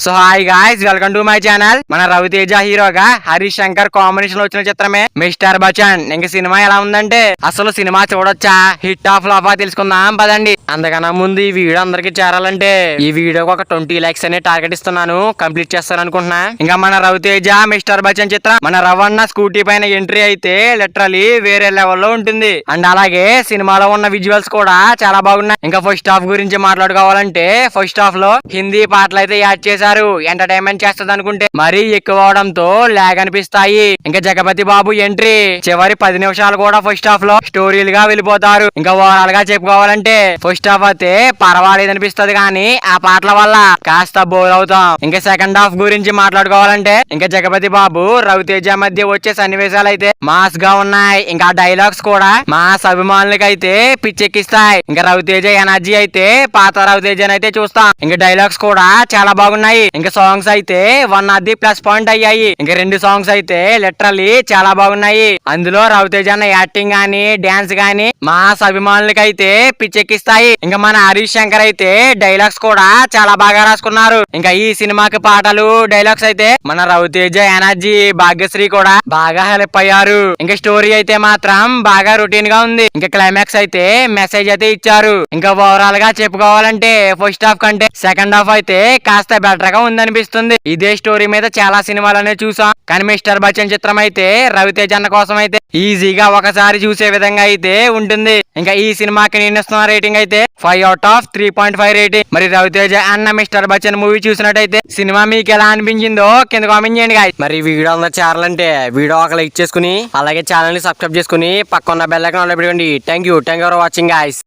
So hi guys, welcome to my channel. మన రవితేజ హీరోగా Harish Shankar combination లో వచ్చిన చిత్రమే మిస్టర్ బచ్చన్. ఇంక సినిమా ఎలా ఉందంటే అసలు సినిమా చూడొచ్చా, హిట్ ఆఫ్ లాఫా తెలుసుకుందాం పదండి. అందుకన్నా ముందు ఈ వీడియో అందరికి చేరాలంటే ఈ వీడియోకి ఒక 20 లైక్స్ అనే టార్గెట్ ఇస్తున్నాను, కంప్లీట్ చేస్తాను అనుకుంటున్నా. ఇంకా మన రవితేజ మిస్టర్ బచ్చన్ చిత్రం మన రవణ స్కూటీ పైన ఎంట్రీ అయితే లిటరలీ వేరే లెవెల్లో ఉంటుంది. అండ్ అలాగే సినిమాలో ఉన్న విజువల్స్ కూడా చాలా బాగున్నాయి. ఇంకా ఫస్ట్ హాఫ్ గురించి మాట్లాడుకోవాలంటే ఫస్ట్ హాఫ్ లో హిందీ పాటలు అయితే యాడ్ చేశారు. ఎంటర్టైన్మెంట్ చేస్తుంది అనుకుంటే మరీ ఎక్కువ అవడంతో లాగ్ అనిపిస్తాయి. ఇంకా జగపతి బాబు ఎంట్రీ చివరి 10 నిమిషాలు కూడా ఫస్ట్ హాఫ్ లో స్టోరీలుగా వెళ్ళిపోతారు. ఇంకా ఓవరాల్ గా చెప్పుకోవాలంటే ఫస్ట్ హాఫ్ అయితే పర్వాలేదు అనిపిస్తుంది, కానీ ఆ పాటల వల్ల కాస్త బోర్ అవుతాం. ఇంకా సెకండ్ హాఫ్ గురించి మాట్లాడుకోవాలంటే ఇంకా జగపతి బాబు రవితేజ మధ్య వచ్చే సన్నివేశాలు అయితే మాస్ గా ఉన్నాయి. ఇంకా డైలాగ్స్ కూడా మాస్ అభిమానులకి అయితే పిచ్చెక్కిస్తాయి. ఇంకా రవితేజ ఎనర్జీ అయితే పాత రవితేజ అయితే చూస్తాం. ఇంకా డైలాగ్స్ కూడా చాలా బాగున్నాయి. ఇంకా సాంగ్స్ అయితే one of the plus point అయ్యాయి. ఇంకా 2 సాంగ్స్ అయితే లిటరల్లీ చాలా బాగున్నాయి. అందులో రవితేజ అన్న యాక్టింగ్ గానీ డాన్స్ గానీ మాస్ అభిమానులకి అయితే పిచ్చెక్కిస్తాయి. ఇంకా మన హరీష్ శంకర్ అయితే డైలాగ్స్ కూడా చాలా బాగా రాసుకున్నారు. ఇంకా ఈ సినిమాకి పాటలు డైలాగ్స్ అయితే మన రవితేజ ఎనర్జీ భాగ్యశ్రీ కూడా బాగా హెల్ప్ అయ్యారు. ఇంకా స్టోరీ అయితే మాత్రం బాగా రొటీన్ గా ఉంది. ఇంకా క్లైమాక్స్ అయితే మెసేజ్ అయితే ఇచ్చారు. ఇంకా ఓవరాల్ గా చెప్పుకోవాలంటే ఫస్ట్ హాఫ్ కంటే సెకండ్ హాఫ్ అయితే కాస్త బెటర్ గా ఉందనిపిస్తుంది. ఇదే స్టోరీ మీద చాలా సినిమాలనే చూసాం, కానీ మిస్టర్ బచ్చన్ చిత్రం అయితే రవితేజ అన్న కోసం అయితే ఈజీగా ఒకసారి చూసే విధంగా అయితే ఉంటుంది. ఇంకా ఈ సినిమాకి నేను ఇస్తున్న రేటింగ్ అయితే 5 out of 3.5 రేటింగ్. మరి రవితేజ అన్న మిస్టర్ బచ్చన్ మూవీ చూసినట్టయితే సినిమా మీకు ఎలా అనిపించిందో కింద కామెంట్ చేయండి గాయ్స్. మరి వీడియో అందరూ చేరాలంటే వీడియో ఒక లైక్ చేసుకుని అలాగే ఛానల్ ని సబ్స్క్రైబ్ చేసుకుని పక్కన బెల్ ఐకాన్ ఆన్ లో పెట్టుకోండి. Thank you for watching guys.